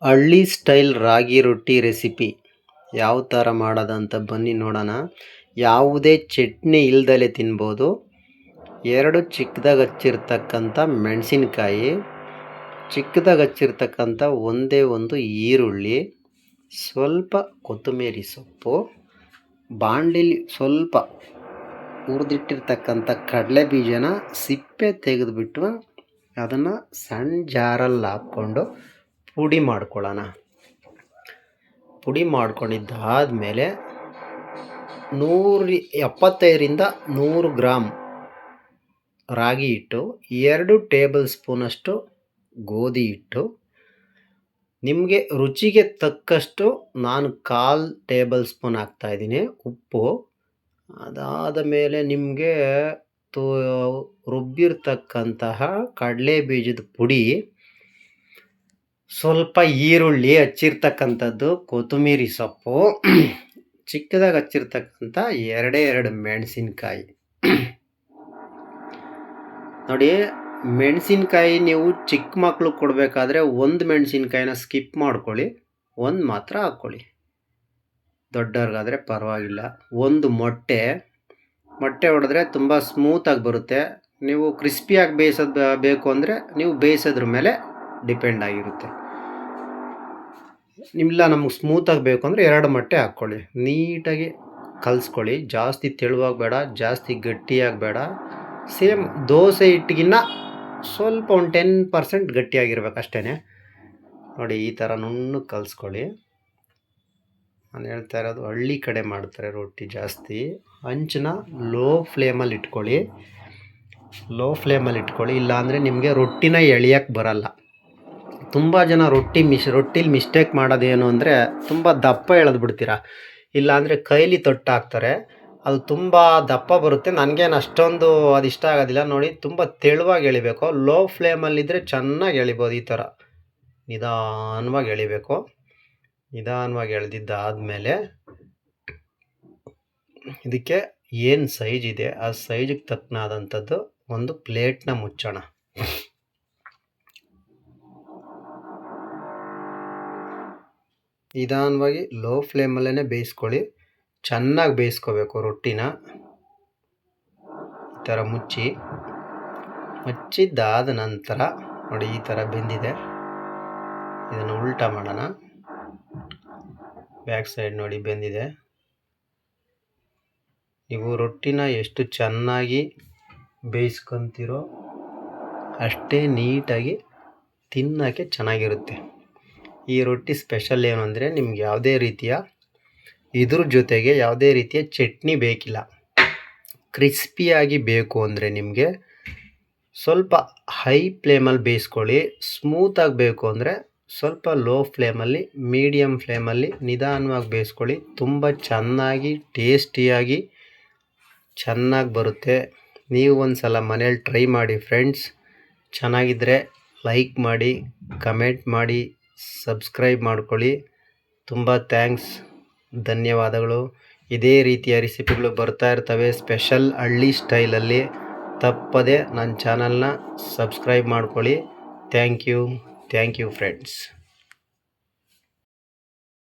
ಹಳ್ಳಿ ಸ್ಟೈಲ್ ರಾಗಿ ರೊಟ್ಟಿ ರೆಸಿಪಿ ಯಾವ ಥರ ಮಾಡೋದಂತ ಬನ್ನಿ ನೋಡೋಣ. ಯಾವುದೇ ಚಟ್ನಿ ಇಲ್ದಲೆ ತಿನ್ಬೋದು. 2 ಚಿಕ್ಕದಾಗಿ ಹಚ್ಚಿರ್ತಕ್ಕಂಥ ಮೆಣಸಿನ್ಕಾಯಿ, ಚಿಕ್ಕದಾಗಿ ಹಚ್ಚಿರ್ತಕ್ಕಂಥ ಒಂದೇ ಒಂದು ಈರುಳ್ಳಿ, ಸ್ವಲ್ಪ ಕೊತ್ತಂಬರಿ ಸೊಪ್ಪು, ಬಾಣಲಿಲಿ ಸ್ವಲ್ಪ ಹುರಿದಿಟ್ಟಿರ್ತಕ್ಕಂಥ ಕಡಲೆ ಬೀಜನ ಸಿಪ್ಪೆ ತೆಗೆದುಬಿಟ್ಟು ಅದನ್ನು ಸಣ್ಣ ಜಾರಲ್ಲಿ ಹಾಕ್ಕೊಂಡು ಪುಡಿ ಮಾಡ್ಕೊಳ್ಳೋಣ. ಪುಡಿ ಮಾಡ್ಕೊಂಡಿದ್ದಾದಮೇಲೆ 175ರಿಂದ 100 ಗ್ರಾಮ್ ರಾಗಿ ಹಿಟ್ಟು, 2 ಟೇಬಲ್ ಸ್ಪೂನಷ್ಟು ಗೋಧಿ ಹಿಟ್ಟು, ನಿಮಗೆ ರುಚಿಗೆ ತಕ್ಕಷ್ಟು ನಾನು 1/4 ಟೇಬಲ್ ಸ್ಪೂನ್ ಹಾಕ್ತಾಯಿದ್ದೀನಿ ಉಪ್ಪು. ಅದಾದ ಮೇಲೆ ನಿಮಗೆ ರುಬ್ಬಿರ್ತಕ್ಕಂತಹ ಕಡಲೆ ಬೀಜದ ಪುಡಿ, ಸ್ವಲ್ಪ ಈರುಳ್ಳಿ ಹಚ್ಚಿರ್ತಕ್ಕಂಥದ್ದು, ಕೊತ್ತಂಬರಿ ಸೊಪ್ಪು, ಚಿಕ್ಕದಾಗಿ ಹಚ್ಚಿರ್ತಕ್ಕಂಥ 2 ಮೆಣಸಿನ್ಕಾಯಿ. ನೋಡಿ, ಮೆಣಸಿನ್ಕಾಯಿ ನೀವು ಚಿಕ್ಕ ಮಕ್ಕಳು ಕೊಡಬೇಕಾದ್ರೆ 1 ಮೆಣಸಿನ್ಕಾಯಿನ ಸ್ಕಿಪ್ ಮಾಡ್ಕೊಳ್ಳಿ, 1 ಮಾತ್ರ ಹಾಕ್ಕೊಳ್ಳಿ. ದೊಡ್ಡವ್ರಿಗಾದರೆ ಪರವಾಗಿಲ್ಲ. 1 ಮೊಟ್ಟೆ ಹೊಡೆದ್ರೆ ತುಂಬ ಸ್ಮೂತಾಗಿ ಬರುತ್ತೆ. ನೀವು ಕ್ರಿಸ್ಪಿಯಾಗಿ ಬೇಯಿಸೋದು ಬೇಕು ಅಂದರೆ ನೀವು ಬೇಯಿಸೋದ್ರ ಮೇಲೆ ಡಿಪೆಂಡ್ ಆಗಿರುತ್ತೆ. ಇಲ್ಲ ನಮಗೆ ಸ್ಮೂತಾಗಿ ಬೇಕು ಅಂದರೆ 2 ಮೊಟ್ಟೆ ಹಾಕ್ಕೊಳ್ಳಿ. ನೀಟಾಗಿ ಕಲಿಸ್ಕೊಳ್ಳಿ. ಜಾಸ್ತಿ ತೆಳುವಾಗಿ ಬೇಡ, ಜಾಸ್ತಿ ಗಟ್ಟಿಯಾಗಿ ಬೇಡ. ಸೇಮ್ ದೋಸೆ ಹಿಟ್ಟಿಗಿನ್ನ ಸ್ವಲ್ಪ ಒಂದು 10% ಗಟ್ಟಿಯಾಗಿರ್ಬೇಕು ಅಷ್ಟೇ. ನೋಡಿ, ಈ ಥರ ನುಣ್ಣಗೆ ಕಲಿಸ್ಕೊಳ್ಳಿ. ನಾನು ಹೇಳ್ತಾ ಇರೋದು ಹಳ್ಳಿ ಕಡೆ ಮಾಡ್ತಾರೆ ರೊಟ್ಟಿ ಜಾಸ್ತಿ. ಹಂಚನ್ನ ಲೋ ಫ್ಲೇಮಲ್ಲಿ ಇಟ್ಕೊಳ್ಳಿ. ಇಲ್ಲಾಂದರೆ ನಿಮಗೆ ರೊಟ್ಟಿನ ಎಳಿಯೋಕ್ಕೆ ಬರಲ್ಲ. ತುಂಬ ಜನ ರೊಟ್ಟಿಲಿ ಮಿಸ್ಟೇಕ್ ಮಾಡೋದೇನು ಅಂದರೆ ತುಂಬ ದಪ್ಪ ಎಳೆದು ಬಿಡ್ತೀರಾ, ಇಲ್ಲಾಂದರೆ ಕೈಲಿ ತೊಟ್ಟು ಹಾಕ್ತಾರೆ. ಅದು ತುಂಬ ದಪ್ಪ ಬರುತ್ತೆ. ನನಗೇನು ಅಷ್ಟೊಂದು ಅದು ಇಷ್ಟ ಆಗೋದಿಲ್ಲ. ನೋಡಿ, ತುಂಬ ತೆಳುವಾಗಿ ಎಳಿಬೇಕು. ಲೋ ಫ್ಲೇಮಲ್ಲಿದ್ದರೆ ಚೆನ್ನಾಗಿ ಎಳಿಬೋದು. ಈ ಥರ ನಿಧಾನವಾಗಿ ಎಳಿಬೇಕು. ನಿಧಾನವಾಗಿ ಎಳೆದಿದ್ದಾದಮೇಲೆ ಇದಕ್ಕೆ ಏನು ಸೈಜ್ ಇದೆ ಆ ಸೈಜಿಗೆ ತಕ್ಕನಾದಂಥದ್ದು ಒಂದು ಪ್ಲೇಟ್ನ ಮುಚ್ಚೋಣ. ನಿಧಾನವಾಗಿ ಲೋ ಫ್ಲೇಮಲ್ಲೇ ಬೇಯಿಸ್ಕೊಳ್ಳಿ. ಚೆನ್ನಾಗಿ ಬೇಯಿಸ್ಕೋಬೇಕು ರೊಟ್ಟಿನ. ಈ ಥರ ಮುಚ್ಚಿದ್ದಾದ ನಂತರ ನೋಡಿ, ಈ ಥರ ಬೆಂದಿದೆ. ಇದನ್ನು ಉಲ್ಟಾ ಮಾಡೋಣ. ಬ್ಯಾಕ್ ಸೈಡ್ ನೋಡಿ ಬೆಂದಿದೆ. ನೀವು ರೊಟ್ಟಿನ ಎಷ್ಟು ಚೆನ್ನಾಗಿ ಬೇಯಿಸ್ಕೊತೀರೋ ಅಷ್ಟೇ ನೀಟಾಗಿ ತಿನ್ನೋಕ್ಕೆ ಚೆನ್ನಾಗಿರುತ್ತೆ. ಈ ರೊಟ್ಟಿ ಸ್ಪೆಷಲ್ ಏನು ಅಂದರೆ ನಿಮ್ಗೆ ಯಾವುದೇ ರೀತಿಯ ಇದ್ರ ಜೊತೆಗೆ ಯಾವುದೇ ರೀತಿಯ ಚಟ್ನಿ ಬೇಕಿಲ್ಲ. ಕ್ರಿಸ್ಪಿಯಾಗಿ ಬೇಕು ಅಂದರೆ ನಿಮಗೆ ಸ್ವಲ್ಪ ಹೈ ಫ್ಲೇಮಲ್ಲಿ ಬೇಯಿಸ್ಕೊಳ್ಳಿ. ಸ್ಮೂತಾಗಿ ಬೇಕು ಅಂದರೆ ಸ್ವಲ್ಪ ಲೋ ಫ್ಲೇಮಲ್ಲಿ, ಮೀಡಿಯಮ್ ಫ್ಲೇಮಲ್ಲಿ ನಿಧಾನವಾಗಿ ಬೇಯಿಸ್ಕೊಳ್ಳಿ. ತುಂಬ ಚೆನ್ನಾಗಿ ಟೇಸ್ಟಿಯಾಗಿ ಚೆನ್ನಾಗಿ ಬರುತ್ತೆ. ನೀವು ಒಂದು ಸಲ ಮನೇಲಿ ಟ್ರೈ ಮಾಡಿ ಫ್ರೆಂಡ್ಸ್. ಚೆನ್ನಾಗಿದ್ದರೆ ಲೈಕ್ ಮಾಡಿ, ಕಮೆಂಟ್ ಮಾಡಿ, ಸಬ್ಸ್ಕ್ರೈಬ್ ಮಾಡ್ಕೊಳ್ಳಿ. ತುಂಬ ಥ್ಯಾಂಕ್ಸ್, ಧನ್ಯವಾದಗಳು. ಇದೇ ರೀತಿಯ ರೆಸಿಪಿಗಳು ಬರ್ತಾ ಇರ್ತವೆ ಸ್ಪೆಷಲ್ ಹಳ್ಳಿ ಸ್ಟೈಲಲ್ಲಿ. ತಪ್ಪದೆ ನನ್ನ ಚಾನಲ್ನ ಸಬ್ಸ್ಕ್ರೈಬ್ ಮಾಡ್ಕೊಳ್ಳಿ. Thank you friends.